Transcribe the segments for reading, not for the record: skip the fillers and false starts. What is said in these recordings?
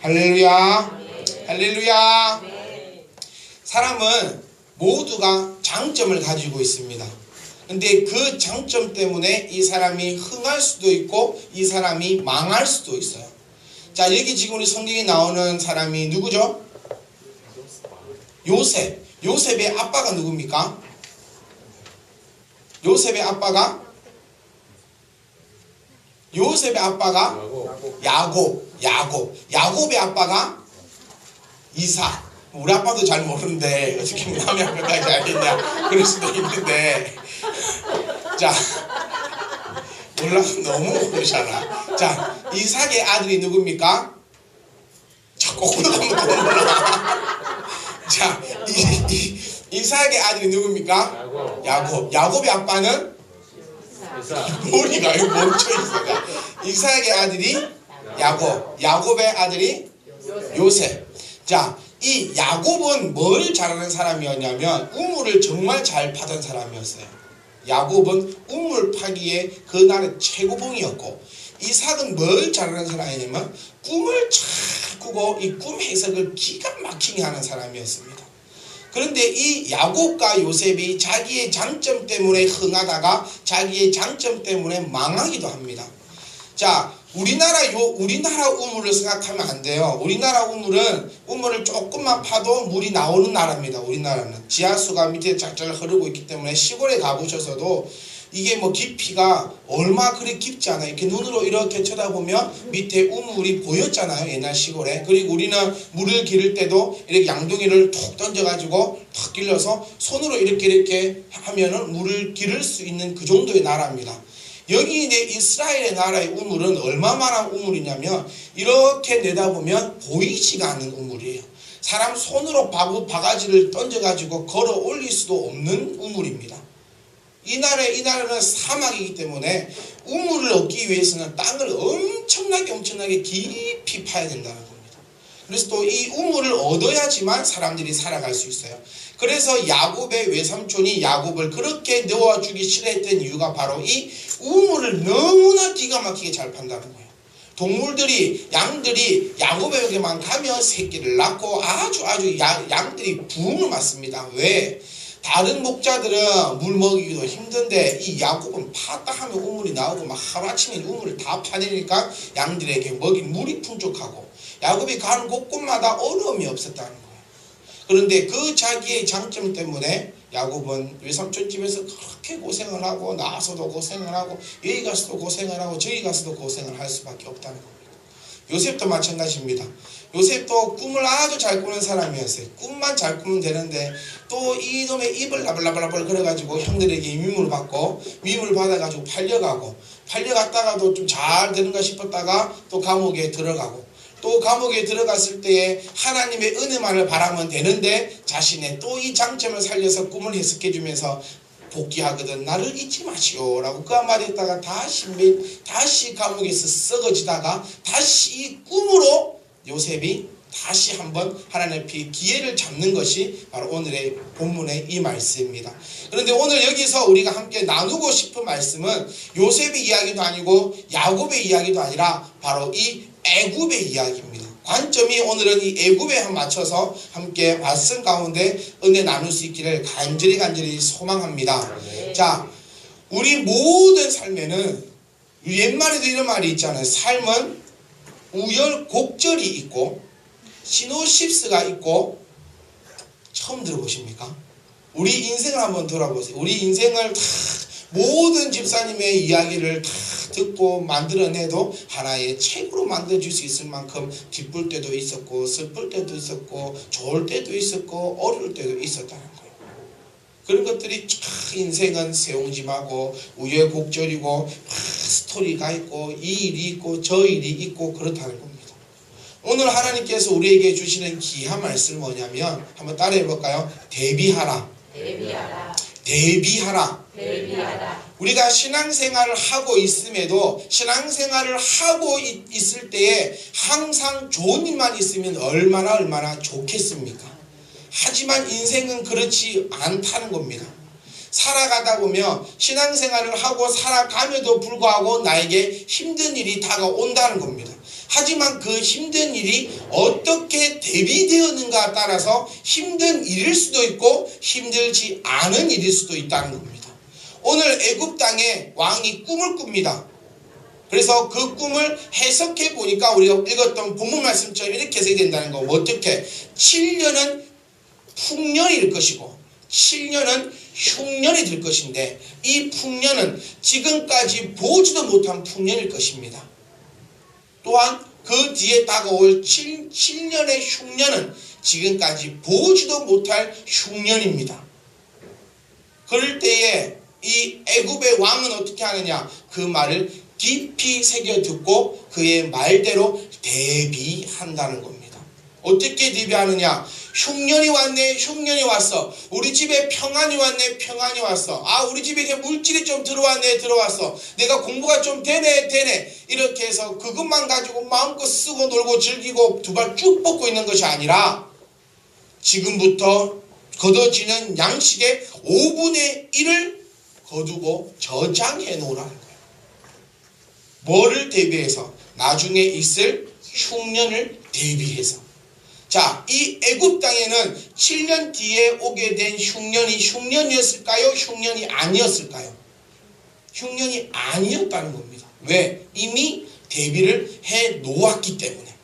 할렐루야. 할렐루야. 사람은 모두가 장점을 가지고 있습니다. 근데 그 장점 때문에 이 사람이 흥할 수도 있고 이 사람이 망할 수도 있어요. 자, 여기 지금 우리 성경에 나오는 사람이 누구죠? 요셉. 요셉의 아빠가 누굽니까? 요셉의 아빠가 야곱의 아빠가 이삭. 우리 아빠도 잘 모르는데 어떻게 남의 아빠까지 알겠냐 그럴 수도 있는데, 자, 몰라서 너무 모르잖아. 자, 이삭의 아들이 누굽니까? 자꾸 올라가면 또 몰라. 자, 이삭의 아들이 누굽니까? 야곱의 아빠는? 머리가 멈춰있어. 이삭의 아들이 야곱의 아들이 요셉. 자, 이 야곱은 뭘 잘하는 사람이었냐면 우물을 정말 잘 파던 사람이었어요. 야곱은 우물 파기에 그날의 최고봉이었고, 이삭은 뭘 잘하는 사람이냐면 꿈을 잘 꾸고 이 꿈 해석을 기가 막히게 하는 사람이었습니다. 그런데 이 야곱과 요셉이 자기의 장점 때문에 흥하다가 자기의 장점 때문에 망하기도 합니다. 자, 우리나라 우물을 생각하면 안 돼요. 우리나라 우물을 조금만 파도 물이 나오는 나라입니다. 우리나라는 지하수가 밑에 쫙쫙 흐르고 있기 때문에 시골에 가보셔서도 이게 뭐 깊이가 얼마 그리 깊지 않아요. 이렇게 눈으로 이렇게 쳐다보면 밑에 우물이 보였잖아요, 옛날 시골에. 그리고 우리는 물을 기를 때도 이렇게 양동이를 툭 던져가지고 탁 길러서 손으로 이렇게 하면은 물을 기를 수 있는 그 정도의 나라입니다. 여기 이제 이스라엘의 나라의 우물은 얼마만한 우물이냐면 이렇게 내다보면 보이지가 않는 우물이에요. 사람 손으로 바가지를 던져가지고 걸어 올릴 수도 없는 우물입니다. 이 나라는 사막이기 때문에 우물을 얻기 위해서는 땅을 엄청나게 깊이 파야 된다는 겁니다. 그래서 또 이 우물을 얻어야지만 사람들이 살아갈 수 있어요. 그래서 야곱의 외삼촌이 야곱을 그렇게 넣어주기 싫어했던 이유가 바로 이 우물을 너무나 기가 막히게 잘 판다는 거예요. 동물들이, 양들이 야곱에게만 가면 새끼를 낳고 아주 양들이 부흥을 맞습니다. 왜? 다른 목자들은 물 먹이기도 힘든데 이 야곱은 파다 하면 우물이 나오고 막 하루아침에 우물을 다 파내니까 양들에게 물이 풍족하고 야곱이 가는 곳곳마다 어려움이 없었다는 거예요. 그런데 그 자기의 장점 때문에 야곱은 외삼촌 집에서 그렇게 고생을 하고 나와서도 고생을 하고 여기 가서도 고생을 하고 저기 가서도 고생을 할 수밖에 없다는 겁니다. 요셉도 마찬가지입니다. 요셉도 꿈을 아주 잘 꾸는 사람이었어요. 꿈만 잘 꾸면 되는데 또 이놈의 입을 나불나불 그래가지고 형들에게 미움을 받고 미움을 받아가지고 팔려갔다가도 좀 잘 되는가 싶었다가 또 감옥에 들어가고 또 감옥에 들어갔을 때에 하나님의 은혜만을 바라면 되는데 자신의 또 이 장점을 살려서 꿈을 해석해 주면서 복귀하거든 나를 잊지 마시오 라고 그 한마디 했다가 다시 감옥에서 썩어지다가 다시 이 꿈으로 요셉이 다시 한번 하나님 앞에 기회를 잡는 것이 바로 오늘의 본문의 이 말씀입니다. 그런데 오늘 여기서 우리가 함께 나누고 싶은 말씀은 요셉의 이야기도 아니고 야곱의 이야기도 아니라 바로 이 애굽의 이야기입니다. 관점이 오늘은 이 애굽에 맞춰서 함께 말씀 가운데 은혜 나눌 수 있기를 간절히 소망합니다. 네. 자, 우리 모든 삶에는 옛말에도 이런 말이 있잖아요. 삶은 우열곡절이 있고 시노십스가 있고, 처음 들어보십니까? 우리 인생을 한번 돌아보세요. 우리 인생을 다 모든 집사님의 이야기를 다 듣고 만들어내도 하나의 책으로 만들어줄 수 있을 만큼 기쁠 때도 있었고 슬플 때도 있었고 좋을 때도 있었고 어려울 때도 있었다는 거예요. 그런 것들이 인생은 세옹지마고 우여곡절이고 스토리가 있고 이 일이 있고 저 일이 있고 그렇다는 겁니다. 오늘 하나님께서 우리에게 주시는 귀한 말씀은 뭐냐면 한번 따라해 볼까요? 대비하라. 우리가 신앙생활을 하고 있음에도 신앙생활을 하고 있을 때에 항상 좋은 일만 있으면 얼마나 좋겠습니까? 하지만 인생은 그렇지 않다는 겁니다. 살아가다 보면 신앙생활을 하고 살아감에도 불구하고 나에게 힘든 일이 다가온다는 겁니다. 하지만 그 힘든 일이 어떻게 대비되었는가에 따라서 힘든 일일 수도 있고 힘들지 않은 일일 수도 있다는 겁니다. 오늘 애굽 땅에 왕이 꿈을 꿉니다. 그래서 그 꿈을 해석해 보니까 우리가 읽었던 본문 말씀처럼 이렇게 해석이 된다는 거. 어떻게? 7년은 풍년일 것이고 7년은 흉년이 될 것인데 이 풍년은 지금까지 보지도 못한 풍년일 것입니다. 또한 그 뒤에 다가올 7년의 흉년은 지금까지 보지도 못할 흉년입니다. 그럴 때에 이 애굽의 왕은 어떻게 하느냐? 그 말을 깊이 새겨 듣고 그의 말대로 대비한다는 겁니다. 어떻게 대비하느냐? 흉년이 왔네, 흉년이 왔어. 우리 집에 평안이 왔네, 평안이 왔어. 아, 우리 집에 이제 물질이 좀 들어왔네, 들어왔어. 내가 공부가 좀 되네, 되네. 이렇게 해서 그것만 가지고 마음껏 쓰고 놀고 즐기고 두 발 쭉 뻗고 있는 것이 아니라 지금부터 거둬지는 양식의 5분의 1을 거두고 저장해 놓으라는 거예요. 뭐를 대비해서? 나중에 있을 흉년을 대비해서. 자, 이 애굽 땅에는 7년 뒤에 오게 된 흉년이 흉년이었을까요? 흉년이 아니었을까요? 흉년이 아니었다는 겁니다. 왜? 이미 대비를 해 놓았기 때문에.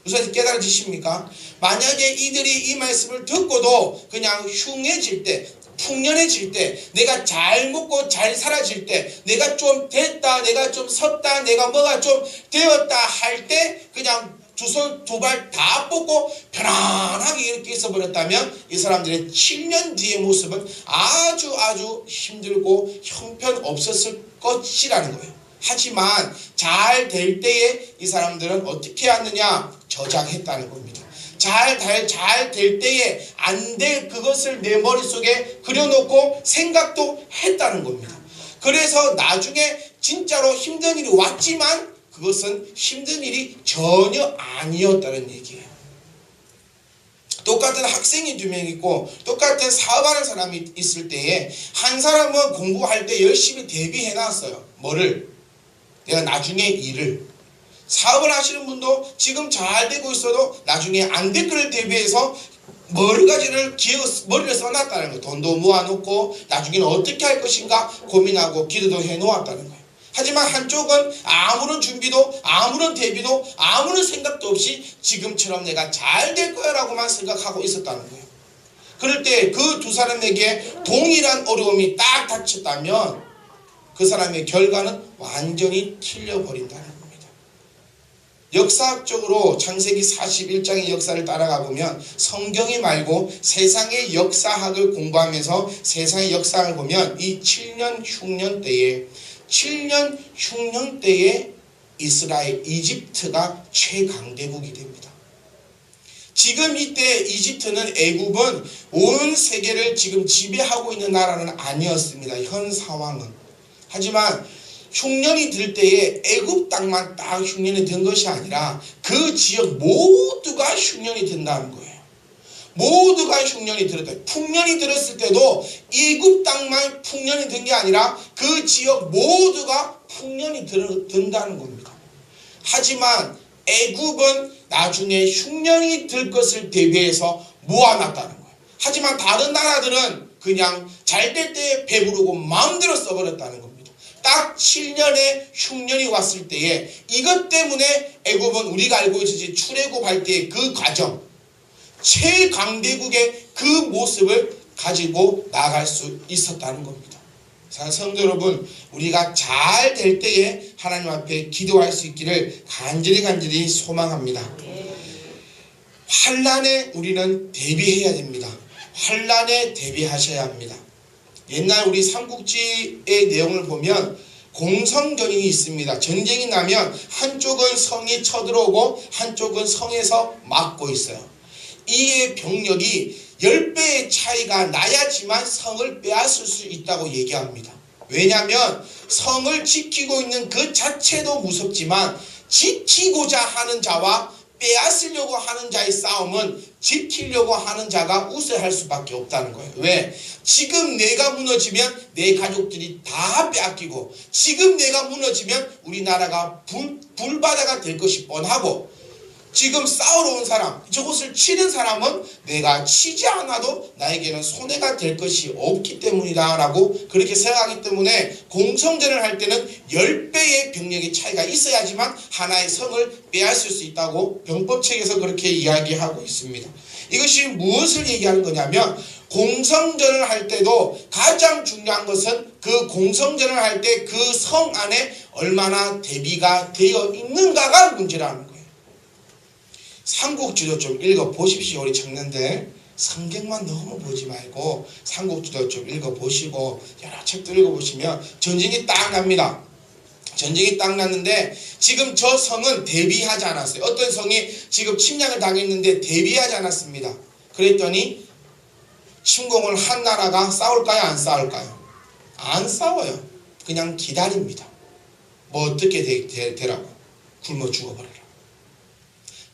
무슨 깨달아지십니까? 만약에 이들이 이 말씀을 듣고도 그냥 흉해질 때, 풍년해질 때, 내가 잘 먹고 잘 살아질 때, 내가 좀 됐다, 내가 좀 섰다, 내가 뭐가 좀 되었다 할 때 그냥 두 손 두 발 다 뻗고 편안하게 이렇게 있어버렸다면 이 사람들의 7년 뒤의 모습은 아주 힘들고 형편없었을 것이라는 거예요. 하지만 잘 될 때에 이 사람들은 어떻게 하느냐? 저장했다는 겁니다. 잘 될 때에 안 될 그것을 내 머릿속에 그려놓고 생각도 했다는 겁니다. 그래서 나중에 진짜로 힘든 일이 왔지만 그것은 힘든 일이 전혀 아니었다는 얘기예요. 똑같은 학생이 2명 있고 똑같은 사업하는 사람이 있을 때에 한 사람은 공부할 때 열심히 대비해놨어요. 뭐를? 내가 나중에 일을. 사업을 하시는 분도 지금 잘 되고 있어도 나중에 안 될 거를 대비해서 여러 가지를 머리를 써놨다는 거예요. 돈도 모아놓고 나중에는 어떻게 할 것인가 고민하고 기도도 해놓았다는 거예요. 하지만 한쪽은 아무런 준비도 아무런 대비도 아무런 생각도 없이 지금처럼 내가 잘 될 거야 라고만 생각하고 있었다는 거예요. 그럴 때 그 두 사람에게 동일한 어려움이 딱 닥쳤다면 그 사람의 결과는 완전히 틀려버린다는 겁니다. 역사학적으로 창세기 41장의 역사를 따라가 보면 성경이 말고 세상의 역사학을 공부하면서 세상의 역사를 보면 이 7년 흉년 때에 이스라엘, 이집트가 최강대국이 됩니다. 지금 이때 이집트는 애굽은 온 세계를 지금 지배하고 있는 나라는 아니었습니다. 현 상황은. 하지만 흉년이 들 때에 애굽 땅만 딱 흉년이 든 것이 아니라 그 지역 모두가 흉년이 된다는 거예요. 모두가 흉년이 들었다. 풍년이 들었을 때도 애굽 땅만 풍년이 든 게 아니라 그 지역 모두가 풍년이 든다는 겁니다. 하지만 애굽은 나중에 흉년이 들 것을 대비해서 모아놨다는 거예요. 하지만 다른 나라들은 그냥 잘 될 때 배부르고 마음대로 써버렸다는 겁니다. 딱 7년의 흉년이 왔을 때에 이것 때문에 애굽은 우리가 알고 있듯이 출애굽할 때의 그 과정, 최강대국의 그 모습을 가지고 나갈 수 있었다는 겁니다. 성도 여러분, 우리가 잘 될 때에 하나님 앞에 기도할 수 있기를 간절히 소망합니다. 환난에 우리는 대비해야 됩니다. 환난에 대비하셔야 합니다. 옛날 우리 삼국지의 내용을 보면 공성전이 있습니다. 전쟁이 나면 한쪽은 성이 쳐들어오고 한쪽은 성에서 막고 있어요. 이의 병력이 10배의 차이가 나야지만 성을 빼앗을 수 있다고 얘기합니다. 왜냐하면 성을 지키고 있는 그 자체도 무섭지만 지키고자 하는 자와 빼앗으려고 하는 자의 싸움은 지키려고 하는 자가 우세할 수밖에 없다는 거예요. 왜? 지금 내가 무너지면 내 가족들이 다 빼앗기고, 지금 내가 무너지면 우리나라가 불바다가 될 것이 뻔하고, 지금 싸우러 온 사람, 저것을 치는 사람은 내가 치지 않아도 나에게는 손해가 될 것이 없기 때문이다 라고 그렇게 생각하기 때문에 공성전을 할 때는 10배의 병력의 차이가 있어야지만 하나의 성을 빼앗을 수 있다고 병법책에서 그렇게 이야기하고 있습니다. 이것이 무엇을 얘기하는 거냐면, 공성전을 할 때도 가장 중요한 것은 그 공성전을 할 때 그 성 안에 얼마나 대비가 되어 있는가가 문제라는 거예요. 삼국지도 좀 읽어보십시오. 우리 청년들 성경만 너무 보지 말고 삼국지도 좀 읽어보시고 여러 책도 읽어보시면 전쟁이 딱 납니다. 전쟁이 딱 났는데 지금 저 성은 대비하지 않았어요. 어떤 성이 지금 침략을 당했는데 대비하지 않았습니다. 그랬더니 침공을 한 나라가 싸울까요? 안 싸울까요? 안 싸워요. 그냥 기다립니다. 뭐 어떻게 되라고? 굶어 죽어버려라.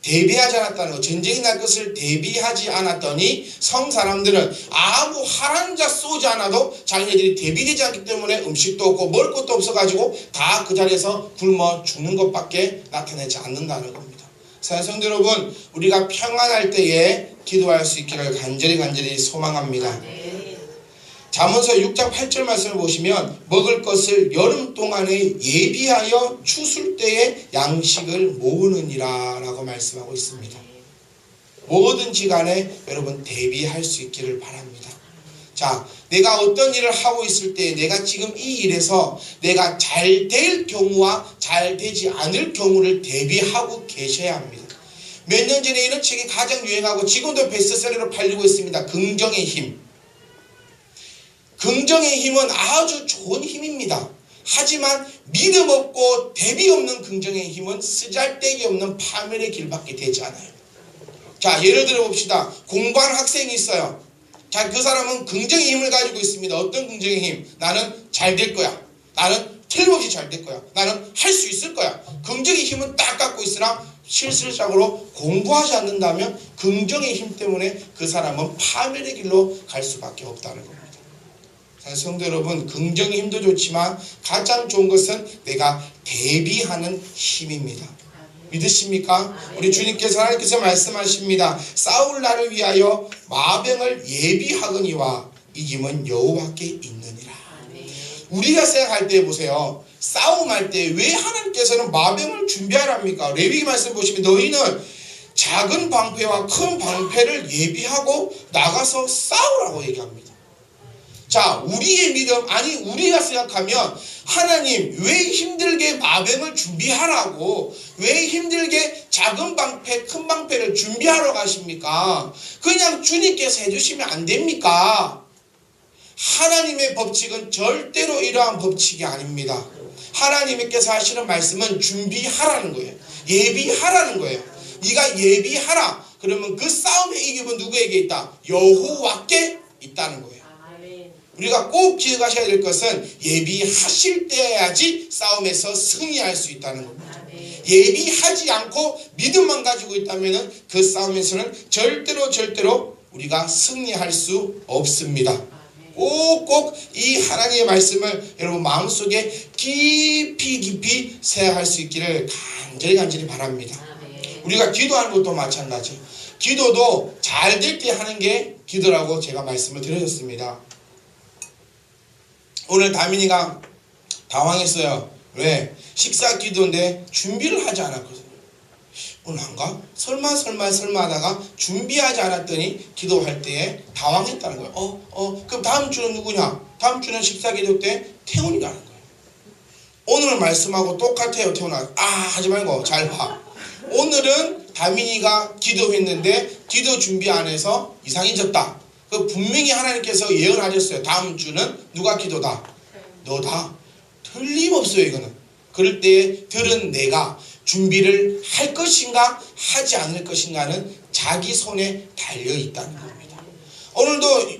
대비하지 않았다는 거, 전쟁이 날 것을 대비하지 않았더니 성 사람들은 아무 하나님 자 쏘지 않아도 자기네들이 대비되지 않기 때문에 음식도 없고 먹을 것도 없어가지고 다 그 자리에서 굶어 죽는 것밖에 나타내지 않는다는 겁니다. 사랑하는 성도 여러분, 우리가 평안할 때에 기도할 수 있기를 간절히 소망합니다. 잠언서 6장 8절 말씀을 보시면 먹을 것을 여름 동안에 예비하여 추술 때에 양식을 모으느니라 라고 말씀하고 있습니다. 뭐든지 간에 여러분 대비할 수 있기를 바랍니다. 자, 내가 어떤 일을 하고 있을 때 내가 지금 이 일에서 내가 잘 될 경우와 잘 되지 않을 경우를 대비하고 계셔야 합니다. 몇 년 전에 이런 책이 가장 유행하고 지금도 베스트셀러로 팔리고 있습니다. 긍정의 힘. 긍정의 힘은 아주 좋은 힘입니다. 하지만 믿음 없고 대비 없는 긍정의 힘은 쓰잘데기 없는 파멸의 길밖에 되지 않아요. 자, 예를 들어 봅시다. 공부하는 학생이 있어요. 자, 그 사람은 긍정의 힘을 가지고 있습니다. 어떤 긍정의 힘? 나는 잘 될 거야. 나는 틀림없이 잘 될 거야. 나는 할 수 있을 거야. 긍정의 힘은 딱 갖고 있으나 실질적으로 공부하지 않는다면 긍정의 힘 때문에 그 사람은 파멸의 길로 갈 수밖에 없다는 겁니다. 성도 여러분, 긍정의 힘도 좋지만 가장 좋은 것은 내가 대비하는 힘입니다. 믿으십니까? 우리 주님께서, 하나님께서 말씀하십니다. 싸울 날을 위하여 마병을 예비하거니와 이김은 여호와께 있느니라. 우리가 생각할 때 보세요. 싸움할 때 왜 하나님께서는 마병을 준비하랍니까? 레위기 말씀 보시면 너희는 작은 방패와 큰 방패를 예비하고 나가서 싸우라고 얘기합니다. 자, 우리의 믿음, 아니 우리가 생각하면 하나님 왜 힘들게 마병을 준비하라고, 왜 힘들게 작은 방패 큰 방패를 준비하러 가십니까? 그냥 주님께서 해주시면 안 됩니까? 하나님의 법칙은 절대로 이러한 법칙이 아닙니다. 하나님께서 하시는 말씀은 준비하라는 거예요. 예비하라는 거예요. 네가 예비하라. 그러면 그 싸움의 이김은 누구에게 있다? 여호와께 있다는 거예요. 우리가 꼭 기억하셔야 될 것은 예비하실 때야지 싸움에서 승리할 수 있다는 겁니다. 예비하지 않고 믿음만 가지고 있다면 그 싸움에서는 절대로 우리가 승리할 수 없습니다. 꼭꼭 이 하나님의 말씀을 여러분 마음속에 깊이 생각할 수 있기를 간절히 바랍니다. 우리가 기도하는 것도 마찬가지. 기도도 잘 될 때 하는 게 기도라고 제가 말씀을 드렸습니다. 오늘 다민이가 당황했어요. 왜? 식사 기도인데 준비를 하지 않았거든요. 오늘 안 가? 설마 하다가 준비하지 않았더니 기도할 때에 당황했다는 거예요. 그럼 다음 주는 누구냐? 다음 주는 식사 기도 때 태훈이가 하는 거예요. 오늘 말씀하고 똑같아요. 태훈아. 하지 말고 잘 봐. 오늘은 다민이가 기도했는데 기도 준비 안 해서 이상해졌다. 그 분명히 하나님께서 예언하셨어요. 다음 주는 누가 기도다? 너다. 틀림없어요. 이거는. 그럴 때 들은 내가 준비를 할 것인가 하지 않을 것인가는 자기 손에 달려있다는 겁니다. 오늘도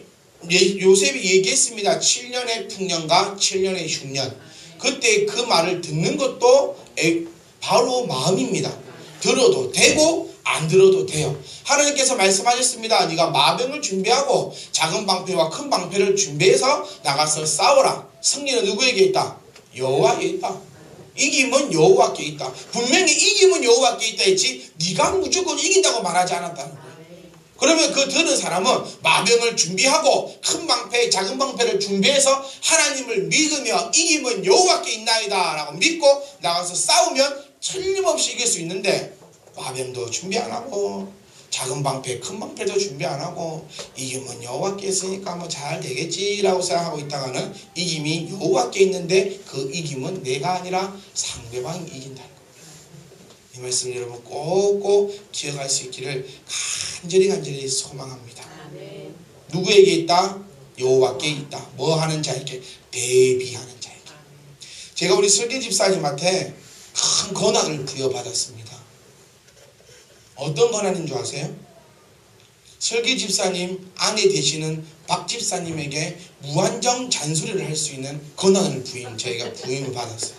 요셉이 얘기했습니다. 7년의 풍년과 7년의 흉년. 그때 그 말을 듣는 것도 바로 마음입니다. 들어도 되고 안 들어도 돼요. 하나님께서 말씀하셨습니다. 네가 마병을 준비하고 작은 방패와 큰 방패를 준비해서 나가서 싸워라. 승리는 누구에게 있다? 여호와에게 있다. 이김은 여호와께 있다. 분명히 이김은 여호와께 있다 했지 네가 무조건 이긴다고 말하지 않았다는 거예요. 그러면 그 들은 사람은 마병을 준비하고 큰 방패, 작은 방패를 준비해서 하나님을 믿으며 이김은 여호와께 있나이다 라고 믿고 나가서 싸우면 틀림없이 이길 수 있는데, 마병도 준비 안 하고 작은 방패, 큰 방패도 준비 안 하고 이김은 여호와께 있으니까 뭐 잘 되겠지라고 생각하고 있다가는 이김이 여호와께 있는데 그 이김은 내가 아니라 상대방이 이긴다는 거예요. 이 말씀 여러분 꼭꼭 기억할 수 있기를 간절히 소망합니다. 누구에게 있다? 여호와께 있다. 뭐 하는 자에게? 대비하는 자에게. 제가 우리 설계 집사님한테 큰 권한을 부여받았습니다. 어떤 권한인 줄 아세요? 설계 집사님 아내 되시는 박 집사님에게 무한정 잔소리를 할 수 있는 권한을 저희가 부임을 받았어요.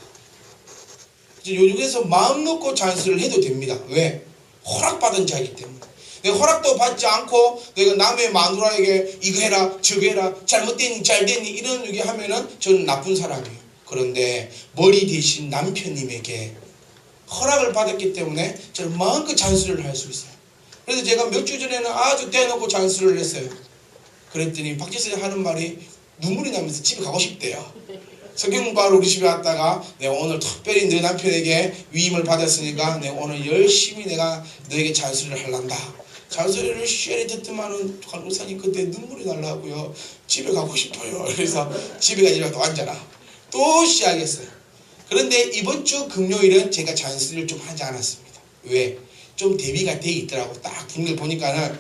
요즘에서 마음 놓고 잔소리를 해도 됩니다. 왜? 허락받은 자이기 때문에. 내가 허락도 받지 않고 내가 남의 마누라에게 이거 해라 저거 해라 잘못됐니 잘됐니 이런 얘기 하면은 저는 나쁜 사람이에요. 그런데 머리 대신 남편님에게 허락을 받았기 때문에 저는 마음껏 잔소리를 할 수 있어요. 그래서 제가 몇 주 전에는 아주 대놓고 잔소리를 했어요. 그랬더니 박 지사님 하는 말이 눈물이 나면서 집에 가고 싶대요. 성경 공부하러 우리 집에 왔다가 내가 오늘 특별히 너 남편에게 위임을 받았으니까 내가 오늘 열심히 내가 너에게 잔소리를 하란다. 잔소리를 시원히 듣더만은 간호사님 그때 눈물이 날라고요. 집에 가고 싶어요. 그래서 집에 가지고 또 앉아라. 또 시작했어요. 그런데 이번 주 금요일은 제가 잔소리를 좀 하지 않았습니다. 왜? 좀 대비가 돼 있더라고. 딱 분위기를 보니까는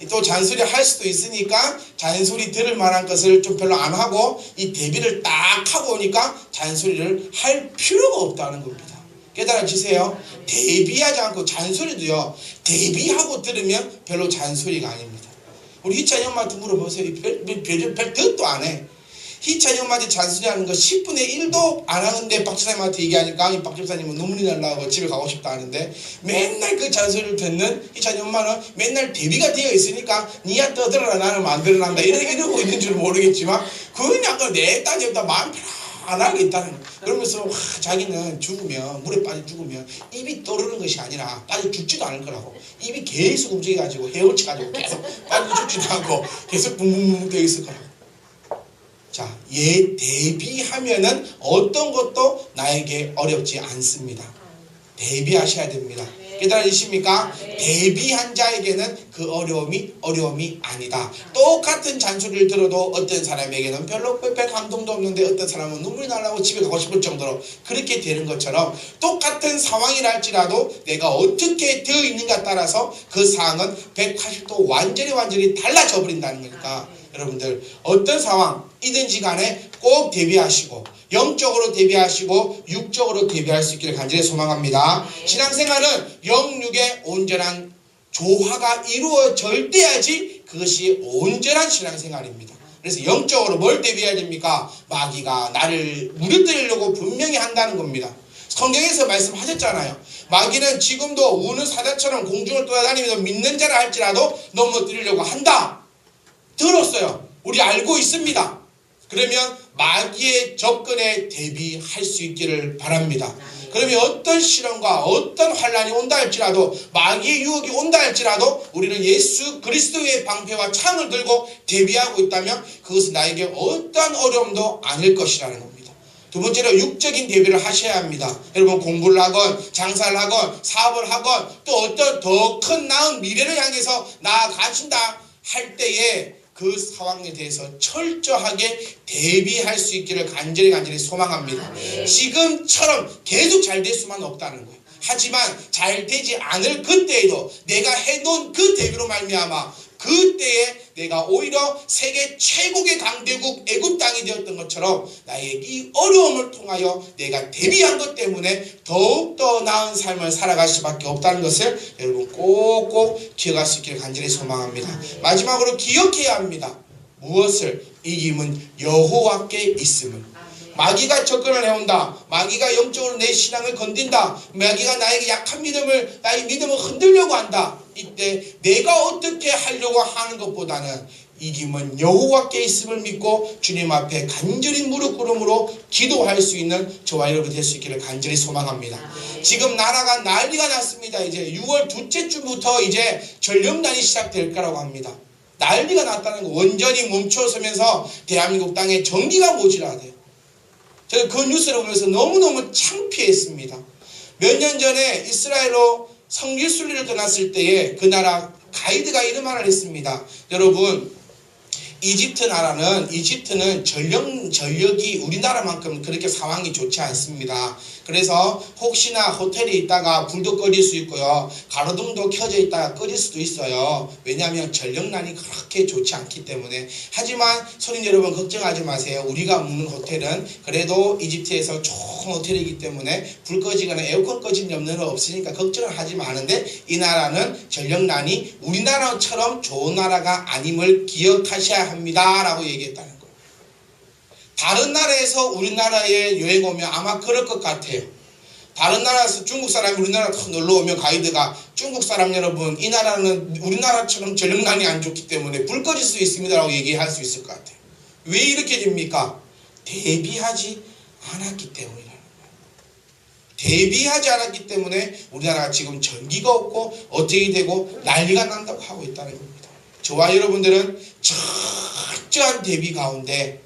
또 잔소리 할 수도 있으니까 잔소리 들을 만한 것을 좀 별로 안 하고 이 대비를 딱 하고 오니까 잔소리를 할 필요가 없다는 겁니다. 깨달아지세요? 대비하지 않고 잔소리도요 대비하고 들으면 별로 잔소리가 아닙니다. 우리 희찬이 엄마한테 물어보세요. 별 뜻도 안 해. 희찬이 엄마한테 잔소리하는 거 10분의 1도 안 하는데 박 집사님한테 얘기하니까 박 집사님은 눈물이 날라고 집에 가고 싶다 하는데, 맨날 그 잔소리를 듣는 희찬이 엄마는 맨날 대비가 되어 있으니까 니야 떠들어라 나는 안 들어난다 이러고 있는 줄 모르겠지만 그건 약간 내 딸이보다 마음 편안하게 있다는 거예요. 그러면서 자기는 죽으면 물에 빠져 죽으면 입이 떠오르는 것이 아니라 빠져 죽지도 않을 거라고. 입이 계속 움직여가지고 헤엄쳐가지고 계속 빠져 죽지도 않고 계속 붕붕붕 되어 있을 거라고. 자, 대비하면은 어떤 것도 나에게 어렵지 않습니다. 대비하셔야 됩니다. 깨달으십니까? 대비한 자에게는 그 어려움이 아니다. 똑같은 잔소리를 들어도 어떤 사람에게는 별로 별 감동도 없는데 어떤 사람은 눈물이 나려고 집에 가고 싶을 정도로 그렇게 되는 것처럼, 똑같은 상황이라 할지라도 내가 어떻게 되어 있는가 따라서 그 상황은 180도 완전히 달라져 버린다는 거니까 여러분들 어떤 상황이든지 간에 꼭 대비하시고 영적으로 대비하시고 육적으로 대비할 수 있기를 간절히 소망합니다. 신앙생활은 영육의 온전한 조화가 이루어질 때야지 그것이 온전한 신앙생활입니다. 그래서 영적으로 뭘 대비해야 됩니까? 마귀가 나를 무너뜨리려고 분명히 한다는 겁니다. 성경에서 말씀하셨잖아요. 마귀는 지금도 우는 사자처럼 공중을 돌아다니면서 믿는 자라 할지라도 넘어뜨리려고 한다. 들었어요. 우리 알고 있습니다. 그러면 마귀의 접근에 대비할 수 있기를 바랍니다. 그러면 어떤 시련과 어떤 환난이 온다 할지라도, 마귀의 유혹이 온다 할지라도 우리는 예수 그리스도의 방패와 창을 들고 대비하고 있다면 그것은 나에게 어떠한 어려움도 아닐 것이라는 겁니다. 두 번째로 육적인 대비를 하셔야 합니다. 여러분 공부를 하건 장사를 하건 사업을 하건 또 어떤 더 큰 나은 미래를 향해서 나아가신다 할 때에 그 상황에 대해서 철저하게 대비할 수 있기를 간절히 소망합니다. 지금처럼 계속 잘 될 수만 없다는 거예요. 하지만 잘 되지 않을 그때에도 내가 해놓은 그 대비로 말미암아 그때에 내가 오히려 세계 최고의 강대국 애굽 땅이 되었던 것처럼 나의 이 어려움을 통하여 내가 대비한 것 때문에 더욱더 나은 삶을 살아갈 수밖에 없다는 것을 여러분 꼭꼭 기억할 수 있기를 간절히 소망합니다. 마지막으로 기억해야 합니다. 무엇을? 이김은 여호와께 있음을. 마귀가 접근을 해온다. 마귀가 영적으로 내 신앙을 건든다. 마귀가 나에게 약한 믿음을, 나의 믿음을 흔들려고 한다. 이때 내가 어떻게 하려고 하는 것보다는 이김은 여호와께 있음을 믿고 주님 앞에 간절히 무릎 꿇음으로 기도할 수 있는 저와 여러분 될 수 있기를 간절히 소망합니다. 지금 나라가 난리가 났습니다. 이제 6월 둘째 주부터 이제 전력난이 시작될 거라고 합니다. 난리가 났다는 거. 원전이 멈춰서면서 대한민국 땅에 전기가 모자라대요. 저는 그 뉴스를 보면서 너무너무 창피했습니다. 몇 년 전에 이스라엘로 성길 순례를 떠났을 때에 그 나라 가이드가 이런 말을 했습니다. 여러분, 이집트는 전력이 우리나라만큼 그렇게 상황이 좋지 않습니다. 그래서 혹시나 호텔에 있다가 불도 꺼질 수 있고요. 가로등도 켜져 있다가 꺼질 수도 있어요. 왜냐하면 전력난이 그렇게 좋지 않기 때문에. 하지만 손님 여러분 걱정하지 마세요. 우리가 묵는 호텔은 그래도 이집트에서 좋은 호텔이기 때문에 불 꺼지거나 에어컨 꺼진 염려는 없으니까 걱정을 하지 마는데, 이 나라는 전력난이 우리나라처럼 좋은 나라가 아님을 기억하셔야 합니다 라고 얘기했다는 거예요. 다른 나라에서 우리나라에 여행 오면 아마 그럴 것 같아요. 다른 나라에서 중국 사람이 우리나라 놀러 오면 가이드가 중국 사람 여러분, 이 나라는 우리나라처럼 전력난이 안 좋기 때문에 불 꺼질 수 있습니다 라고 얘기할 수 있을 것 같아요. 왜 이렇게 됩니까? 대비하지 않았기 때문이라는 거예요. 대비하지 않았기 때문에 우리나라가 지금 전기가 없고 어떻게 되고 난리가 난다고 하고 있다는 겁니다. 저와 여러분들은 철저한 대비 가운데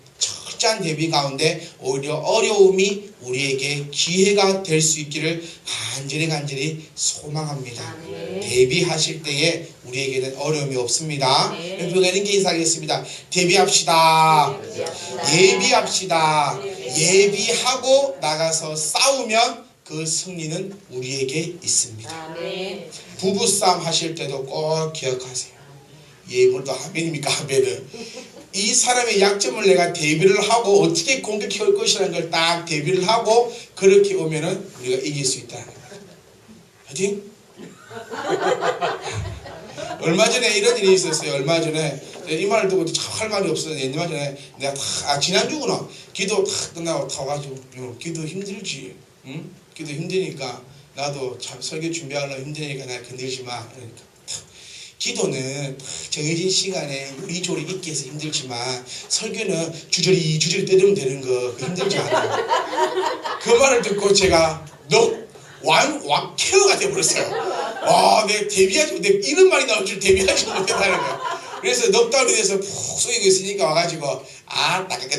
오히려 어려움이 우리에게 기회가 될 수 있기를 간절히 소망합니다. 대비하실 때에 우리에게는 어려움이 없습니다. 여러분 이렇게 인사하겠습니다. 대비합시다. 예비합시다. 예비하고 나가서 싸우면 그 승리는 우리에게 있습니다. 부부싸움 하실 때도 꼭 기억하세요. 예불도 아멘입니까? 아멘은. 이 사람의 약점을 내가 대비를 하고 어떻게 공격해 올 것이라는 걸 딱 대비를 하고 그렇게 오면은 우리가 이길 수 있다는 거예요. 파이팅! 얼마 전에 이런 일이 있었어요. 얼마 전에 이 말을 듣고 참 할 말이 없었는데, 얼마 전에 내가 지난주구나. 기도 다 끝나고 타가지고 기도 힘들지. 응? 기도 힘드니까 나도 참 설교 준비하려고 힘드니까 나 건들지 마. 그러니까. 기도는 정해진 시간에 요리조리 있게 해서 힘들지만 설교는 주저리 떠들면 되는 거 힘들지 않아요. 그 말을 듣고 제가 왁케어가 돼버렸어요. 와, 내가 이런 말이 나올 줄 대비하지 못했다는 거예요. 그래서 넉다운이 돼서 푹 쏘이고 있으니까 와가지고 딱 그게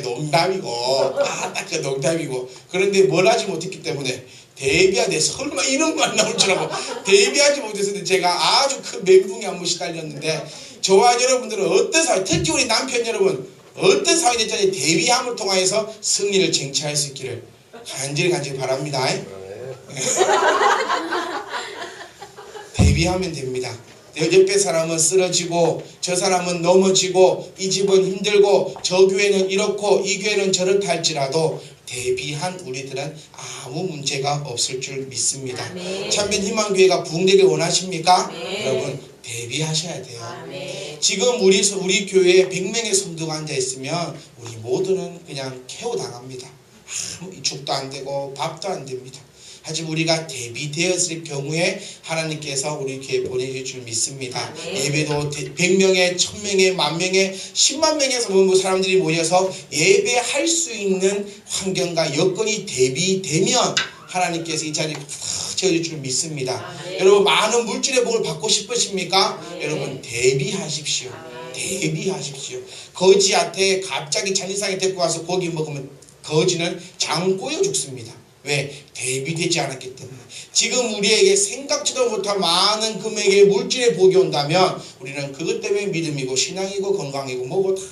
농담이고 그런데 뭘 하지 못했기 때문에 대비하되 설마 이런 말 나올 줄 알고 대비하지 못했는데 제가 아주 큰 멘붕이 한 번씩 달렸는데, 저와 여러분들은 어떤 사회, 특히 우리 남편 여러분 어떤 사회 됐자니 대비함을 통하여서 승리를 쟁취할 수 있기를 간절히 바랍니다. 대비하면 됩니다. 옆에 사람은 쓰러지고 저 사람은 넘어지고 이 집은 힘들고 저 교회는 이렇고 이 교회는 저렇다 할지라도 대비한 우리들은 아무 문제가 없을 줄 믿습니다. 참된 희망교회가 부흥되길 원하십니까? 여러분 대비하셔야 돼요. 지금 우리 교회에 100명의 성도가 앉아있으면 우리 모두는 그냥 KO 당합니다. 죽도 안 되고 밥도 안 됩니다. 하지만 우리가 대비되었을 경우에 하나님께서 우리 교회에 보내실 줄 믿습니다. 예배도 100명에 1000명에 10,000명에 10만 명에서 사람들이 모여서 예배할 수 있는 환경과 여건이 대비되면 하나님께서 이 자리에 채워줄 줄 믿습니다. 여러분 많은 물질의 복을 받고 싶으십니까? 여러분 대비하십시오. 대비하십시오. 거지한테 갑자기 잔치상에 데리고 와서 고기 먹으면 거지는 장 꼬여 죽습니다. 왜? 대비되지 않았기 때문에. 지금 우리에게 생각지도 못한 많은 금액의 물질의 복이 온다면 우리는 그것 때문에 믿음이고 신앙이고 건강이고 뭐고 다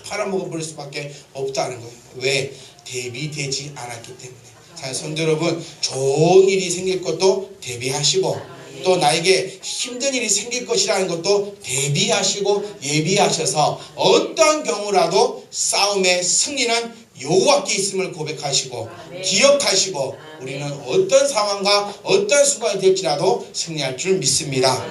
팔아먹어버릴 수밖에 없다는 거예요. 왜? 대비되지 않았기 때문에. 자, 성도 여러분, 좋은 일이 생길 것도 대비하시고 또 나에게 힘든 일이 생길 것이라는 것도 대비하시고 예비하셔서 어떠한 경우라도 싸움의 승리는 여호와께 있음을 고백하시고 기억하시고 우리는 어떤 상황과 어떤 순간이 될지라도 승리할 줄 믿습니다.